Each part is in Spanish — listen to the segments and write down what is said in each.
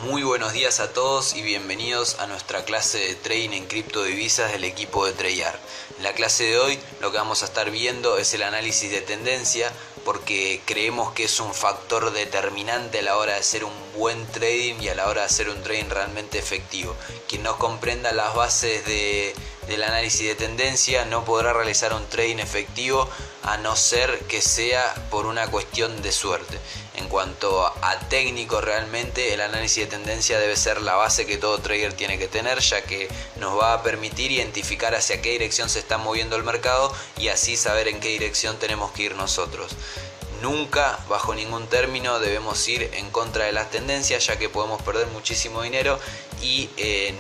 Muy buenos días a todos y bienvenidos a nuestra clase de trading en criptodivisas del equipo de Treyar. En la clase de hoy lo que vamos a estar viendo es el análisis de tendencia, porque creemos que es un factor determinante a la hora de hacer un buen trading y a la hora de hacer un trading realmente efectivo. Quien no comprenda las bases del análisis de tendencia no podrá realizar un trading efectivo a no ser que sea por una cuestión de suerte. En cuanto a técnico, realmente el análisis de tendencia debe ser la base que todo trader tiene que tener, ya que nos va a permitir identificar hacia qué dirección se está moviendo el mercado y así saber en qué dirección tenemos que ir nosotros. Nunca, bajo ningún término, debemos ir en contra de las tendencias, ya que podemos perder muchísimo dinero y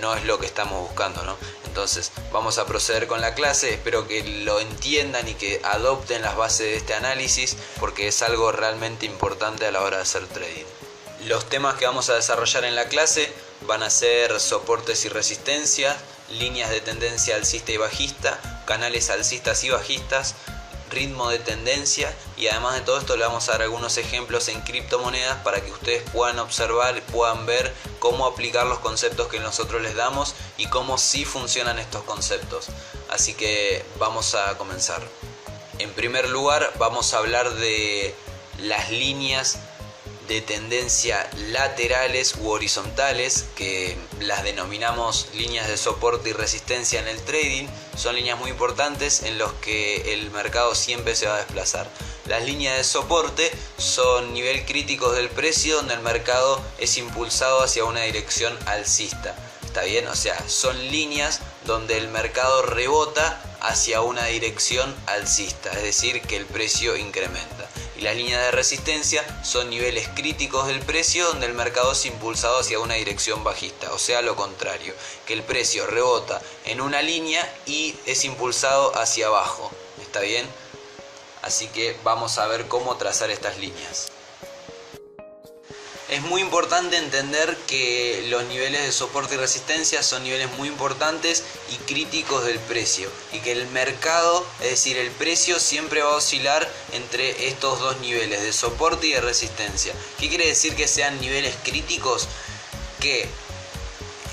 no es lo que estamos buscando, ¿no? Entonces vamos a proceder con la clase. Espero que lo entiendan y que adopten las bases de este análisis, porque es algo realmente importante a la hora de hacer trading. Los temas que vamos a desarrollar en la clase van a ser soportes y resistencias, líneas de tendencia alcista y bajista, canales alcistas y bajistas, ritmo de tendencia, y además de todo esto le vamos a dar algunos ejemplos en criptomonedas para que ustedes puedan observar y puedan ver cómo aplicar los conceptos que nosotros les damos y cómo sí funcionan estos conceptos. Así que vamos a comenzar. En primer lugar vamos a hablar de las líneas de tendencia laterales u horizontales, que las denominamos líneas de soporte y resistencia en el trading. Son líneas muy importantes en los que el mercado siempre se va a desplazar. Las líneas de soporte son nivel críticos del precio donde el mercado es impulsado hacia una dirección alcista. ¿Está bien? O sea, son líneas donde el mercado rebota hacia una dirección alcista, es decir, que el precio incrementa. Y las líneas de resistencia son niveles críticos del precio donde el mercado es impulsado hacia una dirección bajista, o sea, lo contrario, que el precio rebota en una línea y es impulsado hacia abajo. ¿Está bien? Así que vamos a ver cómo trazar estas líneas. Es muy importante entender que los niveles de soporte y resistencia son niveles muy importantes y críticos del precio, y que el mercado, es decir, el precio siempre va a oscilar entre estos dos niveles de soporte y de resistencia. ¿Qué quiere decir que sean niveles críticos? Que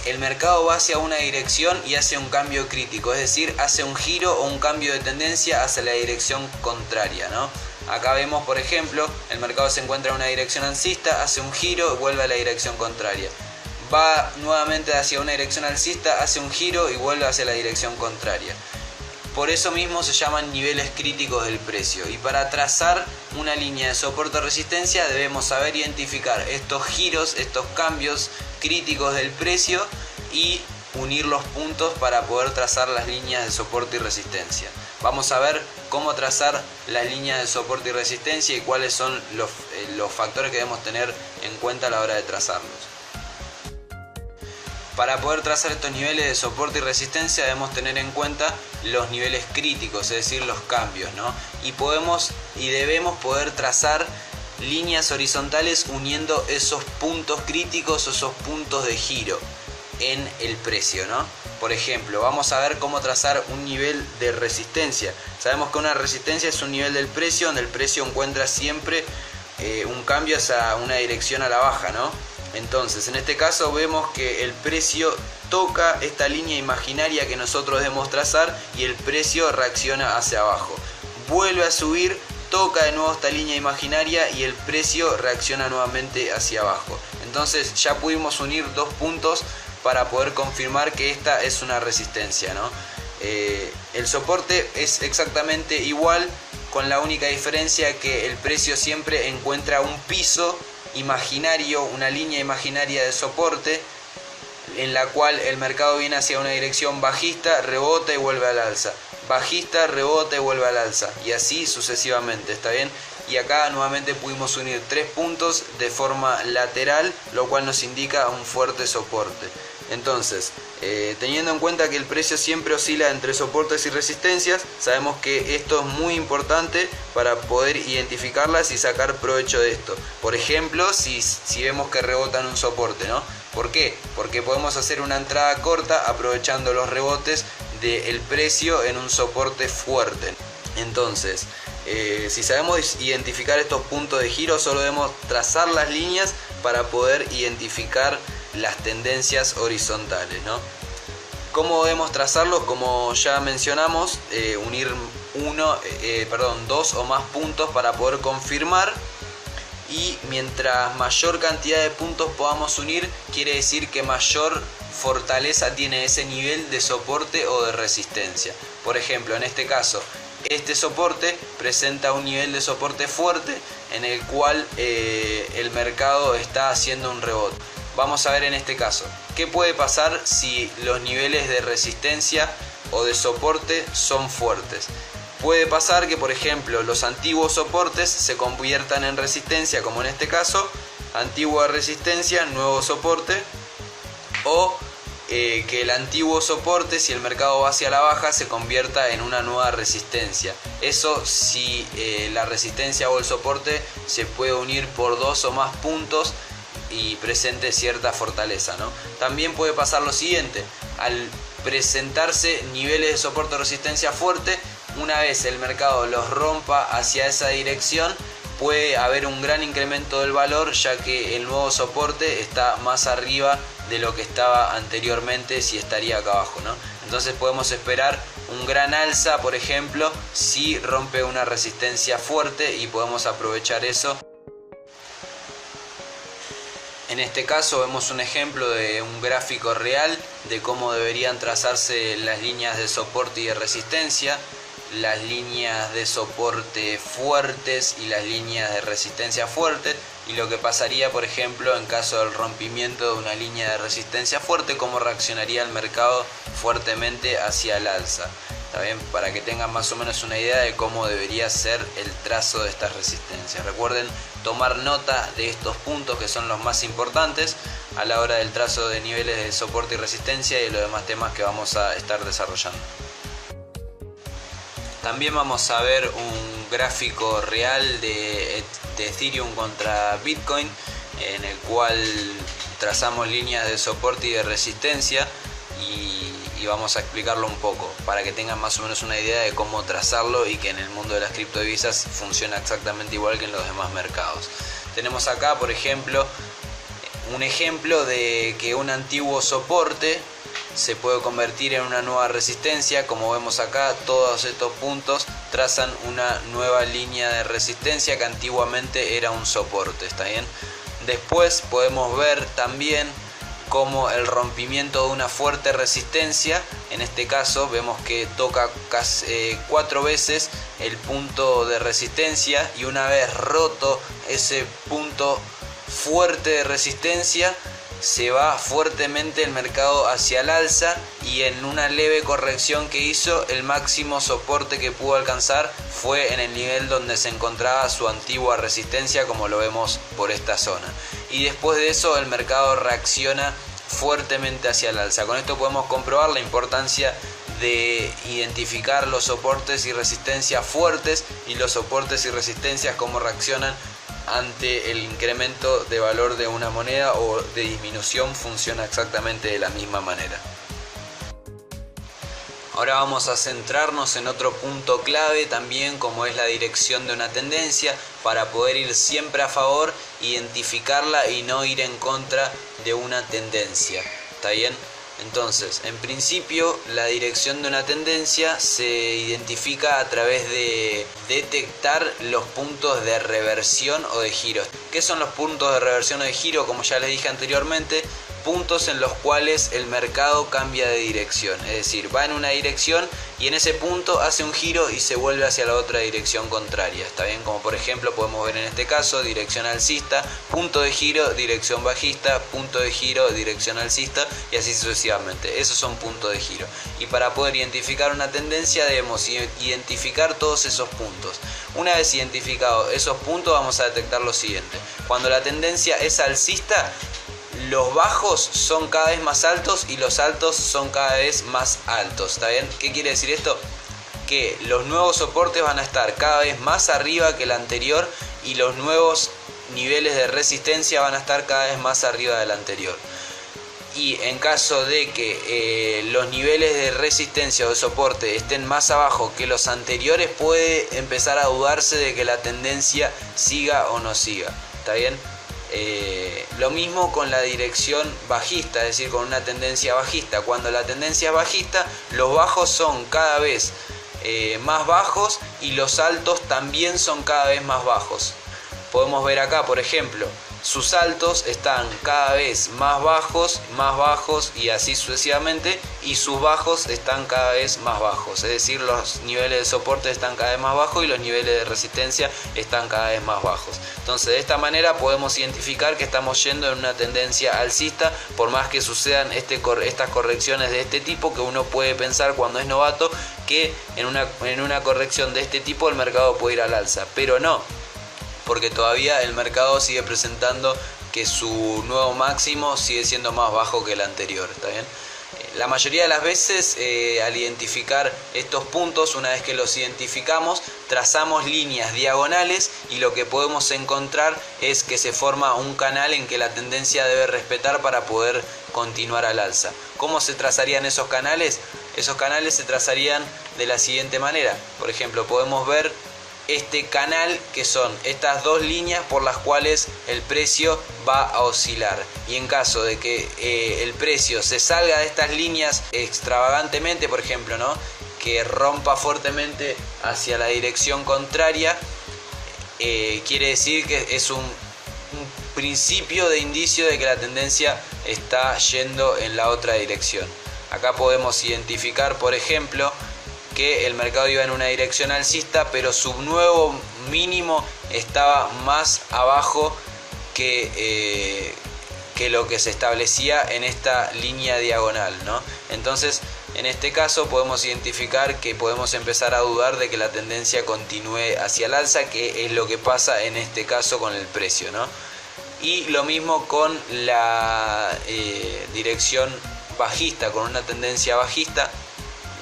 el mercado va hacia una dirección y hace un cambio crítico, es decir, hace un giro o un cambio de tendencia hacia la dirección contraria, ¿no? Acá vemos, por ejemplo, el mercado se encuentra en una dirección alcista, hace un giro y vuelve a la dirección contraria. Va nuevamente hacia una dirección alcista, hace un giro y vuelve hacia la dirección contraria. Por eso mismo se llaman niveles críticos del precio. Y para trazar una línea de soporte o resistencia debemos saber identificar estos giros, estos cambios críticos del precio y unir los puntos para poder trazar las líneas de soporte y resistencia. Vamos a ver cómo trazar las líneas de soporte y resistencia y cuáles son los factores que debemos tener en cuenta a la hora de trazarlos. Para poder trazar estos niveles de soporte y resistencia debemos tener en cuenta los niveles críticos, es decir, los cambios, ¿no? Y debemos poder trazar líneas horizontales uniendo esos puntos críticos o esos puntos de giro en el precio, ¿no? Por ejemplo, vamos a ver cómo trazar un nivel de resistencia. Sabemos que una resistencia es un nivel del precio donde el precio encuentra siempre un cambio hacia una dirección a la baja, ¿no? Entonces, en este caso vemos que el precio toca esta línea imaginaria que nosotros debemos trazar y el precio reacciona hacia abajo. Vuelve a subir, toca de nuevo esta línea imaginaria y el precio reacciona nuevamente hacia abajo. Entonces ya pudimos unir dos puntos para poder confirmar que esta es una resistencia, ¿no? El soporte es exactamente igual, con la única diferencia que el precio siempre encuentra un piso imaginario, una línea imaginaria de soporte en la cual el mercado viene hacia una dirección bajista, rebota y vuelve al alza, bajista, rebota y vuelve al alza, y así sucesivamente. ¿Está bien? Y acá nuevamente pudimos unir tres puntos de forma lateral, lo cual nos indica un fuerte soporte. Entonces, teniendo en cuenta que el precio siempre oscila entre soportes y resistencias, sabemos que esto es muy importante para poder identificarlas y sacar provecho de esto. Por ejemplo, si vemos que rebotan un soporte, ¿no? ¿Por qué? Porque podemos hacer una entrada corta aprovechando los rebotes del precio en un soporte fuerte. Entonces, si sabemos identificar estos puntos de giro, solo debemos trazar las líneas para poder identificar las tendencias horizontales, ¿no? ¿Cómo debemos trazarlos? Como ya mencionamos, unir dos o más puntos para poder confirmar, y mientras mayor cantidad de puntos podamos unir, quiere decir que mayor fortaleza tiene ese nivel de soporte o de resistencia. Por ejemplo, en este caso, este soporte presenta un nivel de soporte fuerte en el cual el mercado está haciendo un rebote. Vamos a ver en este caso, ¿qué puede pasar si los niveles de resistencia o de soporte son fuertes? Puede pasar que, por ejemplo, los antiguos soportes se conviertan en resistencia, como en este caso, antigua resistencia, nuevo soporte, o que el antiguo soporte, si el mercado va hacia la baja, se convierta en una nueva resistencia. Eso si la resistencia o el soporte se puede unir por dos o más puntos y presente cierta fortaleza, ¿no? También puede pasar lo siguiente: al presentarse niveles de soporte o resistencia fuerte, una vez el mercado los rompa hacia esa dirección, puede haber un gran incremento del valor, ya que el nuevo soporte está más arriba de lo que estaba anteriormente, si estaría acá abajo, ¿no? Entonces podemos esperar un gran alza, por ejemplo, si rompe una resistencia fuerte, y podemos aprovechar eso. En este caso vemos un ejemplo de un gráfico real de cómo deberían trazarse las líneas de soporte y de resistencia, las líneas de soporte fuertes y las líneas de resistencia fuertes, y lo que pasaría, por ejemplo, en caso del rompimiento de una línea de resistencia fuerte, cómo reaccionaría el mercado fuertemente hacia el alza. ¿Está bien? Para que tengan más o menos una idea de cómo debería ser el trazo de estas resistencias. Recuerden tomar nota de estos puntos, que son los más importantes a la hora del trazo de niveles de soporte y resistencia, y los demás temas que vamos a estar desarrollando. También vamos a ver un gráfico real de Ethereum contra Bitcoin, en el cual trazamos líneas de soporte y de resistencia, y vamos a explicarlo un poco para que tengan más o menos una idea de cómo trazarlo, y que en el mundo de las criptodivisas funciona exactamente igual que en los demás mercados. Tenemos acá, por ejemplo, un ejemplo de que un antiguo soporte se puede convertir en una nueva resistencia. Como vemos acá, todos estos puntos trazan una nueva línea de resistencia que antiguamente era un soporte, ¿está bien? Después podemos ver también como el rompimiento de una fuerte resistencia, en este caso vemos que toca casi 4 veces el punto de resistencia, y una vez roto ese punto fuerte de resistencia, se va fuertemente el mercado hacia el alza, y en una leve corrección que hizo, el máximo soporte que pudo alcanzar fue en el nivel donde se encontraba su antigua resistencia, como lo vemos por esta zona. Y después de eso el mercado reacciona fuertemente hacia el alza. Con esto podemos comprobar la importancia de identificar los soportes y resistencias fuertes, y los soportes y resistencias cómo reaccionan ante el incremento de valor de una moneda o de disminución. Funciona exactamente de la misma manera. Ahora vamos a centrarnos en otro punto clave también, como es la dirección de una tendencia, para poder ir siempre a favor, identificarla y no ir en contra de una tendencia. ¿Está bien? Entonces, en principio, la dirección de una tendencia se identifica a través de detectar los puntos de reversión o de giro. ¿Qué son los puntos de reversión o de giro? Como ya les dije anteriormente, puntos en los cuales el mercado cambia de dirección, es decir, va en una dirección y en ese punto hace un giro y se vuelve hacia la otra dirección contraria. ¿Está bien? Como por ejemplo podemos ver en este caso, dirección alcista, punto de giro, dirección bajista, punto de giro, dirección alcista, y así sucesivamente. Esos son puntos de giro, y para poder identificar una tendencia debemos identificar todos esos puntos. Una vez identificados esos puntos, vamos a detectar lo siguiente: cuando la tendencia es alcista, los bajos son cada vez más altos y los altos son cada vez más altos. ¿Está bien? ¿Qué quiere decir esto? Que los nuevos soportes van a estar cada vez más arriba que el anterior, y los nuevos niveles de resistencia van a estar cada vez más arriba del anterior. Y en caso de que los niveles de resistencia o de soporte estén más abajo que los anteriores, puede empezar a dudarse de que la tendencia siga o no siga. ¿Está bien? Lo mismo con la dirección bajista, es decir, con una tendencia bajista. Cuando la tendencia es bajista, los bajos son cada vez más bajos y los altos también son cada vez más bajos. Podemos ver acá, por ejemplo, sus altos están cada vez más bajos y así sucesivamente, y sus bajos están cada vez más bajos, es decir, los niveles de soporte están cada vez más bajos y los niveles de resistencia están cada vez más bajos. Entonces, de esta manera podemos identificar que estamos yendo en una tendencia alcista, por más que sucedan estas correcciones de este tipo, que uno puede pensar cuando es novato que en una corrección de este tipo el mercado puede ir al alza, pero no, porque todavía el mercado sigue presentando que su nuevo máximo sigue siendo más bajo que el anterior, ¿está bien? La mayoría de las veces al identificar estos puntos, una vez que los identificamos, trazamos líneas diagonales y lo que podemos encontrar es que se forma un canal en que la tendencia debe respetar para poder continuar al alza. ¿Cómo se trazarían esos canales? Esos canales se trazarían de la siguiente manera. Por ejemplo, podemos ver este canal, que son estas dos líneas por las cuales el precio va a oscilar, y en caso de que el precio se salga de estas líneas extravagantemente, por ejemplo, ¿no?, que rompa fuertemente hacia la dirección contraria, quiere decir que es un principio de indicio de que la tendencia está yendo en la otra dirección. Acá podemos identificar, por ejemplo, que el mercado iba en una dirección alcista, pero su nuevo mínimo estaba más abajo que lo que se establecía en esta línea diagonal, ¿no? Entonces, en este caso podemos identificar que podemos empezar a dudar de que la tendencia continúe hacia el alza, que es lo que pasa en este caso con el precio, ¿no? Y lo mismo con la dirección bajista, con una tendencia bajista.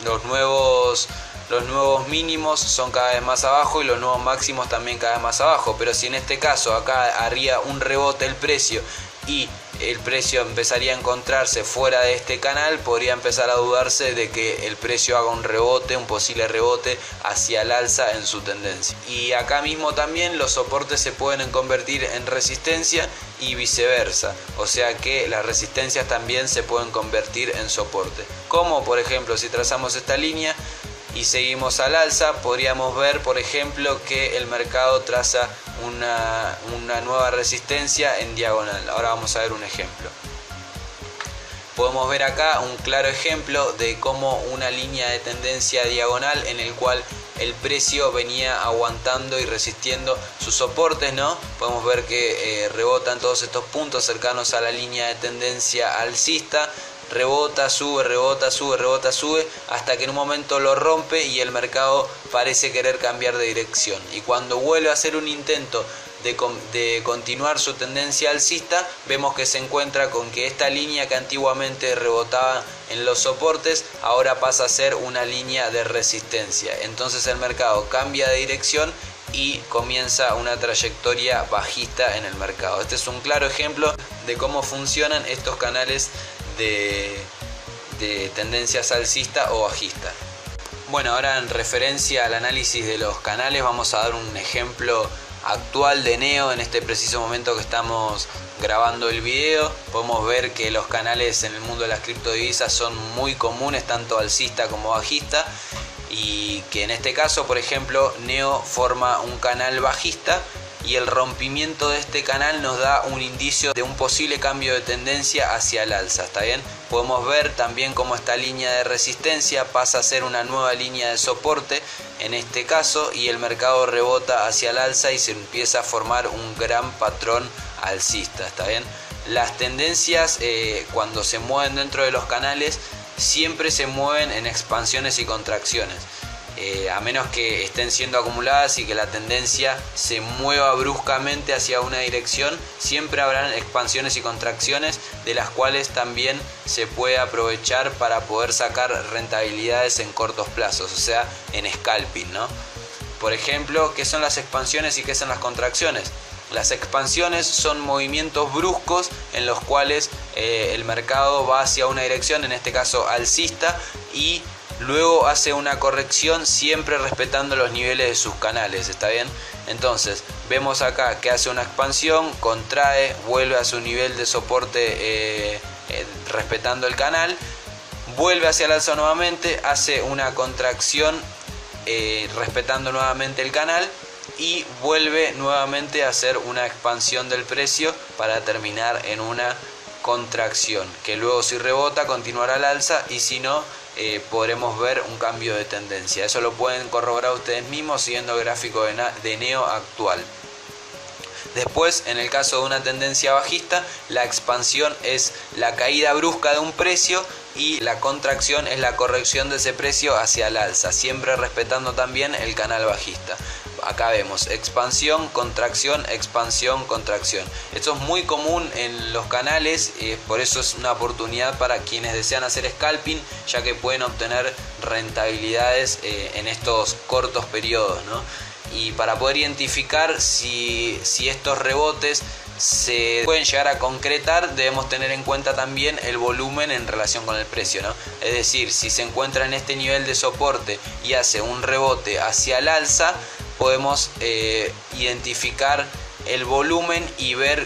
Los nuevos mínimos son cada vez más abajo y los nuevos máximos también cada vez más abajo, pero si en este caso acá haría un rebote el precio y el precio empezaría a encontrarse fuera de este canal, podría empezar a dudarse de que el precio haga un rebote, un posible rebote hacia el alza en su tendencia. Y acá mismo también los soportes se pueden convertir en resistencia y viceversa, o sea que las resistencias también se pueden convertir en soporte. Como por ejemplo, si trazamos esta línea y seguimos al alza, podríamos ver, por ejemplo, que el mercado traza una nueva resistencia en diagonal. Ahora vamos a ver un ejemplo. Podemos ver acá un claro ejemplo de cómo una línea de tendencia diagonal en el cual el precio venía aguantando y resistiendo sus soportes, ¿no? Podemos ver que rebotan todos estos puntos cercanos a la línea de tendencia alcista, rebota, sube, rebota, sube, rebota, sube, hasta que en un momento lo rompe y el mercado parece querer cambiar de dirección. Y cuando vuelve a hacer un intento de continuar su tendencia alcista, vemos que se encuentra con que esta línea que antiguamente rebotaba en los soportes ahora pasa a ser una línea de resistencia. Entonces el mercado cambia de dirección y comienza una trayectoria bajista en el mercado. Este es un claro ejemplo de cómo funcionan estos canales de tendencias alcista o bajista. Bueno, ahora en referencia al análisis de los canales vamos a dar un ejemplo actual de NEO. En este preciso momento que estamos grabando el video, podemos ver que los canales en el mundo de las criptodivisas son muy comunes, tanto alcista como bajista, y que en este caso, por ejemplo, NEO forma un canal bajista y el rompimiento de este canal nos da un indicio de un posible cambio de tendencia hacia el alza, ¿está bien? Podemos ver también cómo esta línea de resistencia pasa a ser una nueva línea de soporte en este caso, y el mercado rebota hacia el alza y se empieza a formar un gran patrón alcista, ¿está bien? Las tendencias cuando se mueven dentro de los canales siempre se mueven en expansiones y contracciones. A menos que estén siendo acumuladas y que la tendencia se mueva bruscamente hacia una dirección, siempre habrán expansiones y contracciones de las cuales también se puede aprovechar para poder sacar rentabilidades en cortos plazos, o sea, en scalping, ¿no? Por ejemplo, ¿qué son las expansiones y qué son las contracciones? Las expansiones son movimientos bruscos en los cuales el mercado va hacia una dirección, en este caso alcista, y luego hace una corrección siempre respetando los niveles de sus canales, ¿está bien? Entonces vemos acá que hace una expansión, contrae, vuelve a su nivel de soporte respetando el canal, vuelve hacia el alza nuevamente, hace una contracción respetando nuevamente el canal y vuelve nuevamente a hacer una expansión del precio para terminar en una contracción, que luego si rebota continuará al alza y si no podremos ver un cambio de tendencia. Eso lo pueden corroborar ustedes mismos siguiendo el gráfico de NEO actual. Después, en el caso de una tendencia bajista, la expansión es la caída brusca de un precio y la contracción es la corrección de ese precio hacia el alza, siempre respetando también el canal bajista. Acá vemos expansión, contracción, expansión, contracción. Esto es muy común en los canales, por eso es una oportunidad para quienes desean hacer scalping, ya que pueden obtener rentabilidades en estos cortos periodos, ¿no? Y para poder identificar si estos rebotes se pueden llegar a concretar, debemos tener en cuenta también el volumen en relación con el precio, ¿no? Es decir, si se encuentra en este nivel de soporte y hace un rebote hacia el alza, podemos identificar el volumen y ver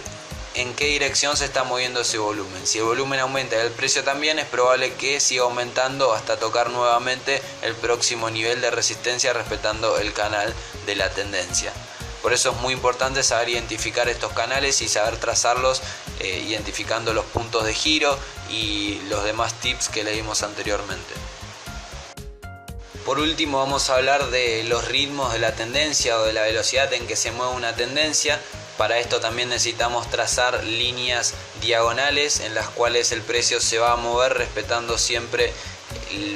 en qué dirección se está moviendo ese volumen. Si el volumen aumenta y el precio también, es probable que siga aumentando hasta tocar nuevamente el próximo nivel de resistencia respetando el canal de la tendencia. Por eso es muy importante saber identificar estos canales y saber trazarlos identificando los puntos de giro y los demás tips que le dimos anteriormente. Por último, vamos a hablar de los ritmos de la tendencia o de la velocidad en que se mueve una tendencia. Para esto también necesitamos trazar líneas diagonales en las cuales el precio se va a mover respetando siempre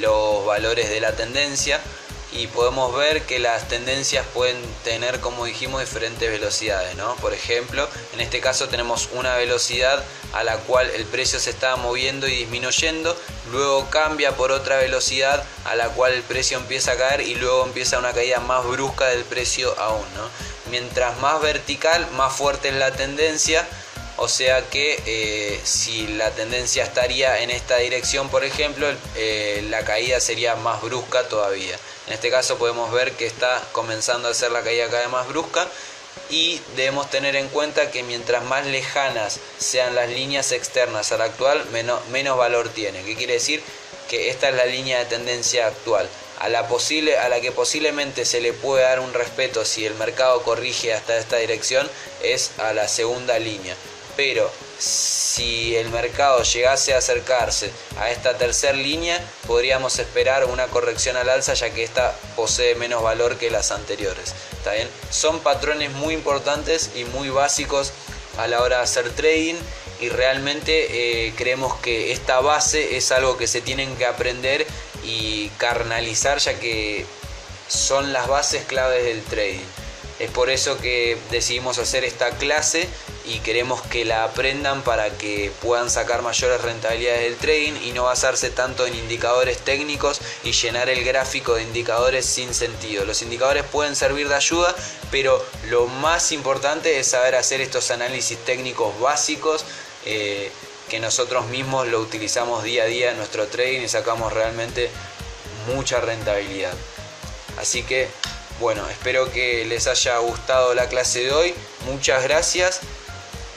los valores de la tendencia, y podemos ver que las tendencias pueden tener, como dijimos, diferentes velocidades, ¿no? Por ejemplo, en este caso tenemos una velocidad a la cual el precio se está moviendo y disminuyendo, luego cambia por otra velocidad a la cual el precio empieza a caer y luego empieza una caída más brusca del precio aún, ¿no? Mientras más vertical, más fuerte es la tendencia. O sea que si la tendencia estaría en esta dirección, por ejemplo, la caída sería más brusca todavía. En este caso podemos ver que está comenzando a hacer la caída cada vez más brusca, y debemos tener en cuenta que mientras más lejanas sean las líneas externas a la actual, menos valor tiene. ¿Qué quiere decir? Que esta es la línea de tendencia actual. A la que posiblemente se le puede dar un respeto si el mercado corrige hasta esta dirección es a la segunda línea. Pero si el mercado llegase a acercarse a esta tercera línea, podríamos esperar una corrección al alza, ya que esta posee menos valor que las anteriores. ¿Está bien? Son patrones muy importantes y muy básicos a la hora de hacer trading, y realmente creemos que esta base es algo que se tienen que aprender y carnalizar, ya que son las bases claves del trading. Es por eso que decidimos hacer esta clase y queremos que la aprendan para que puedan sacar mayores rentabilidades del trading y no basarse tanto en indicadores técnicos y llenar el gráfico de indicadores sin sentido. Los indicadores pueden servir de ayuda, pero lo más importante es saber hacer estos análisis técnicos básicos que nosotros mismos lo utilizamos día a día en nuestro trading y sacamos realmente mucha rentabilidad. Así que bueno, espero que les haya gustado la clase de hoy. Muchas gracias.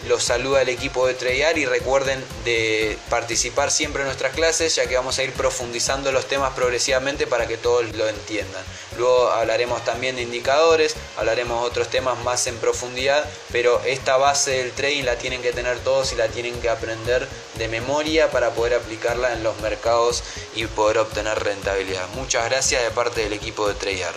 Los saluda el equipo de TradeYard y recuerden de participar siempre en nuestras clases, ya que vamos a ir profundizando los temas progresivamente para que todos lo entiendan. Luego hablaremos también de indicadores, hablaremos de otros temas más en profundidad, pero esta base del trading la tienen que tener todos y la tienen que aprender de memoria para poder aplicarla en los mercados y poder obtener rentabilidad. Muchas gracias de parte del equipo de TradeYard.